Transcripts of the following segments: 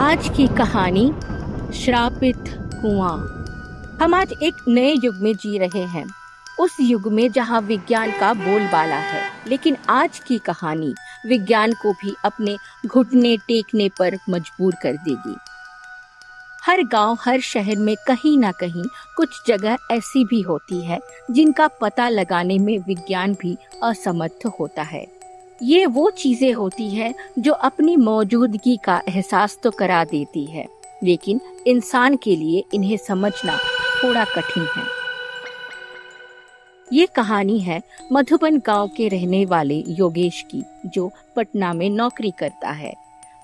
आज की कहानी श्रापित कुआं। हम आज एक नए युग में जी रहे हैं, उस युग में जहां विज्ञान का बोलबाला है। लेकिन आज की कहानी विज्ञान को भी अपने घुटने टेकने पर मजबूर कर देगी। हर गांव, हर शहर में कहीं ना कहीं कुछ जगह ऐसी भी होती है जिनका पता लगाने में विज्ञान भी असमर्थ होता है। ये वो चीजें होती है जो अपनी मौजूदगी का एहसास तो करा देती है, लेकिन इंसान के लिए इन्हें समझना थोड़ा कठिन है। ये कहानी है मधुबन गांव के रहने वाले योगेश की, जो पटना में नौकरी करता है।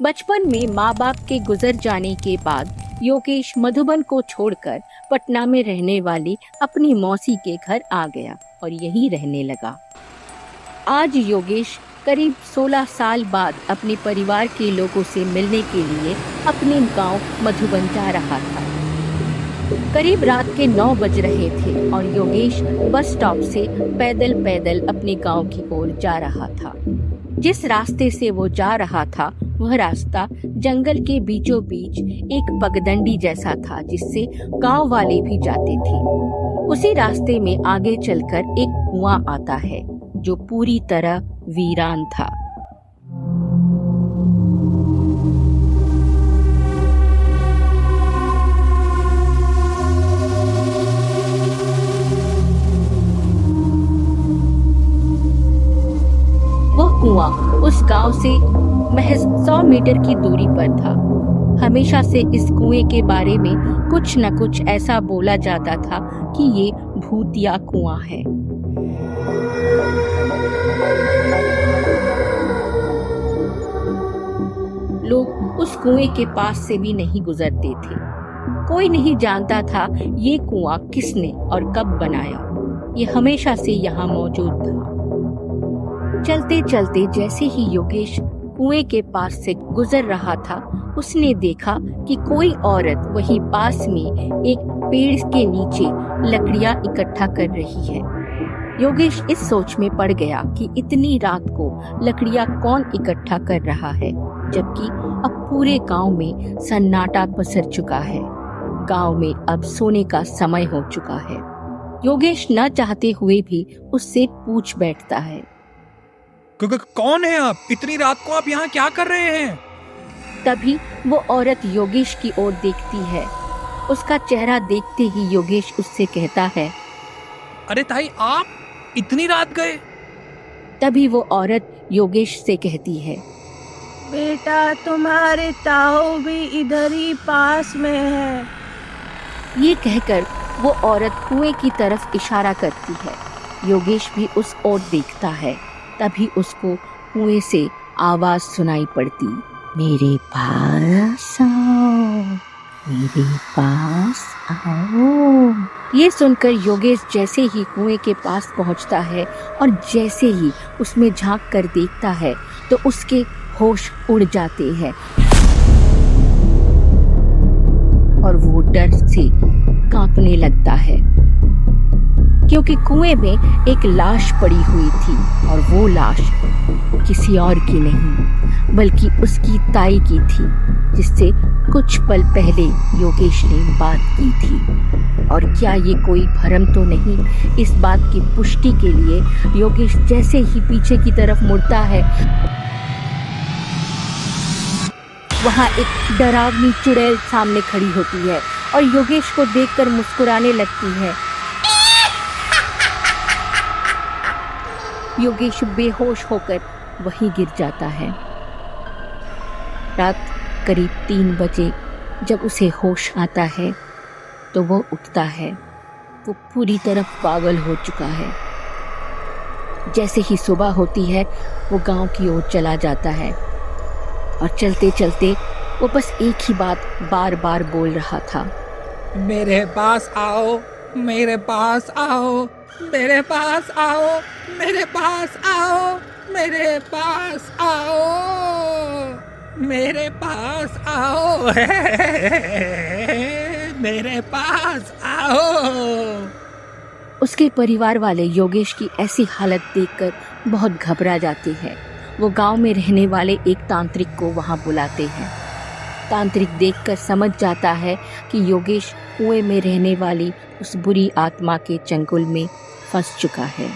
बचपन में माँ बाप के गुजर जाने के बाद योगेश मधुबन को छोड़कर पटना में रहने वाली अपनी मौसी के घर आ गया और यहीं रहने लगा। आज योगेश करीब 16 साल बाद अपने परिवार के लोगों से मिलने के लिए अपने गांव मधुबन जा रहा था। करीब रात के 9 बज रहे थे और योगेश बस स्टॉप से पैदल पैदल अपने गांव की ओर जा रहा था। जिस रास्ते से वो जा रहा था वह रास्ता जंगल के बीचों बीच एक पगडंडी जैसा था, जिससे गांव वाले भी जाते थे। उसी रास्ते में आगे चलकर एक कुआं आता है जो पूरी तरह वीरान था। वह कुआं उस गांव से महज 100 मीटर की दूरी पर था। हमेशा से इस कुएं के बारे में कुछ न कुछ ऐसा बोला जाता था कि ये भूतिया कुआं है। लोग उस कुएं के पास से भी नहीं गुजरते थे। कोई नहीं जानता था ये कुआं किसने और कब बनाया। ये हमेशा से यहाँ मौजूद था। चलते चलते जैसे ही योगेश कुएं के पास से गुजर रहा था, उसने देखा कि कोई औरत वहीं पास में एक पेड़ के नीचे लकड़ियां इकट्ठा कर रही है। योगेश इस सोच में पड़ गया कि इतनी रात को लकड़ियां कौन इकट्ठा कर रहा है, जबकि अब पूरे गांव में सन्नाटा पसर चुका है। गांव में अब सोने का समय हो चुका है। योगेश न चाहते हुए भी उससे पूछ बैठता है, कौन है आप? इतनी रात को आप यहाँ क्या कर रहे हैं? तभी वो औरत योगेश की ओर देखती है। उसका चेहरा देखते ही योगेश उससे कहता है, अरे ताई, आप इतनी रात गए? तभी वो औरत योगेश से कहती है, बेटा, तुम्हारे ताऊ भी इधर ही पास में है। ये कहकर वो औरत कुएं की तरफ इशारा करती है। योगेश भी उस ओर देखता है। तभी उसको कुएं से आवाज सुनाई पड़ती, मेरे पास आओ, मेरे पास आओ। ये सुनकर योगेश जैसे ही कुएं के पास पहुंचता है और जैसे ही उसमें झांक कर देखता है तो उसके होश उड़ जाते हैं और वो डर से कांपने लगता है, क्योंकि कुएं में एक लाश पड़ी हुई थी और वो लाश किसी और की नहीं बल्कि उसकी ताई की थी, जिससे कुछ पल पहले योगेश ने बात की थी। और क्या ये कोई भ्रम तो नहीं? इस बात की पुष्टि के लिए योगेश जैसे ही पीछे की तरफ मुड़ता है, वहाँ एक डरावनी चुड़ैल सामने खड़ी होती है और योगेश को देखकर मुस्कुराने लगती है। योगेश बेहोश होकर वहीं गिर जाता है। रात करीब 3 बजे जब उसे होश आता है तो वो उठता है। वो पूरी तरह पागल हो चुका है। जैसे ही सुबह होती है वो गांव की ओर चला जाता है और चलते चलते वो बस एक ही बात बार बार बोल रहा था, मेरे पास आओ, मेरे पास आओ, मेरे पास आओ, मेरे पास आओ, मेरे पास आओ, मेरे पास आओ, मेरे पास आओ। उसके परिवार वाले योगेश की ऐसी हालत देखकर बहुत घबरा जाते हैं। वो गांव में रहने वाले एक तांत्रिक को वहां बुलाते हैं। तांत्रिक देखकर समझ जाता है कि योगेश कुएं में रहने वाली उस बुरी आत्मा के चंगुल में फंस चुका है।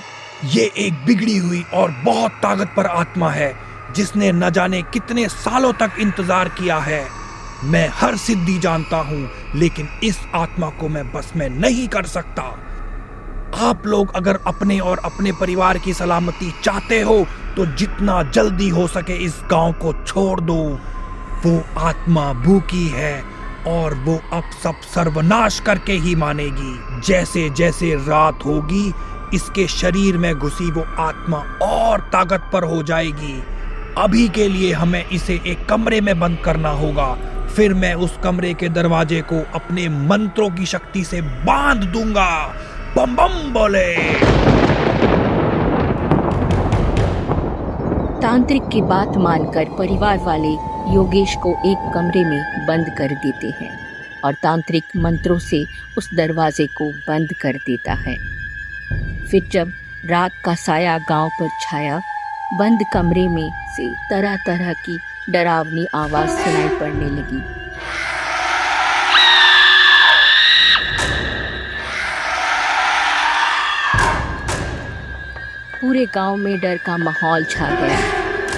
ये एक बिगड़ी हुई और बहुत ताकतवर आत्मा है जिसने न जाने कितने सालों तक इंतजार किया है। मैं हर सिद्धि जानता हूँ, लेकिन इस आत्मा को मैं बस में नहीं कर सकता। आप लोग अगर अपने और अपने परिवार की सलामती चाहते हो तो जितना जल्दी हो सके इस गांव को छोड़ दो। वो आत्मा भूखी है और वो अब सब सर्वनाश करके ही मानेगी। जैसे जैसे रात होगी इसके शरीर में घुसी वो आत्मा और ताकतवर हो जाएगी। अभी के लिए हमें इसे एक कमरे में बंद करना होगा, फिर मैं उस कमरे के दरवाजे को अपने मंत्रों की शक्ति से बांध दूंगा। बम बम बोले। तांत्रिक की बात मानकर परिवार वाले योगेश को एक कमरे में बंद कर देते हैं और तांत्रिक मंत्रों से उस दरवाजे को बंद कर देता है। फिर जब रात का साया गांव पर छाया, बंद कमरे में से तरह तरह की डरावनी आवाज सुनाई पड़ने लगी। पूरे गांव में डर का माहौल छा गया।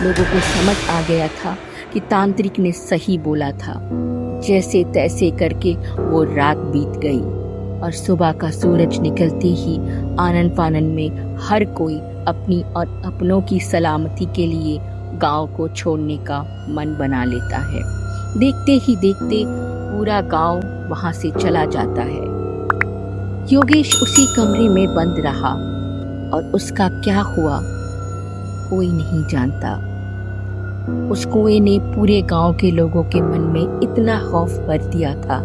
लोगों को समझ आ गया था कि तांत्रिक ने सही बोला था। जैसे तैसे करके वो रात बीत गई और सुबह का सूरज निकलते ही आनन फानन में हर कोई अपनी और अपनों की सलामती के लिए गांव को छोड़ने का मन बना लेता है। देखते ही देखते पूरा गांव वहां से चला जाता है। योगेश उसी कमरे में बंद रहा और उसका क्या हुआ कोई नहीं जानता। उस कुएं ने पूरे गांव के लोगों के मन में इतना खौफ भर दिया था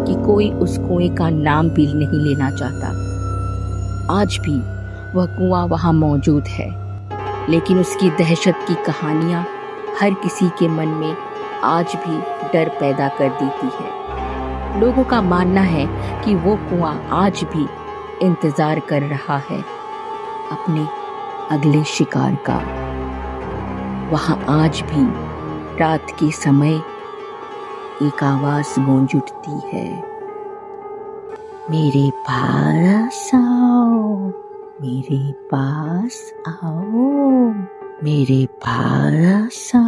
कि कोई उस कुएं का नाम भी नहीं लेना चाहता। आज भी वह कुआं वहां मौजूद है, लेकिन उसकी दहशत की कहानियां हर किसी के मन में आज भी डर पैदा कर देती है। लोगों का मानना है कि वो कुआं आज भी इंतजार कर रहा है अपने अगले शिकार का। वहां आज भी रात के समय एक आवाज गूंज उठती है, मेरे पास आओ, मेरे पास आओ, मेरे पास आओ।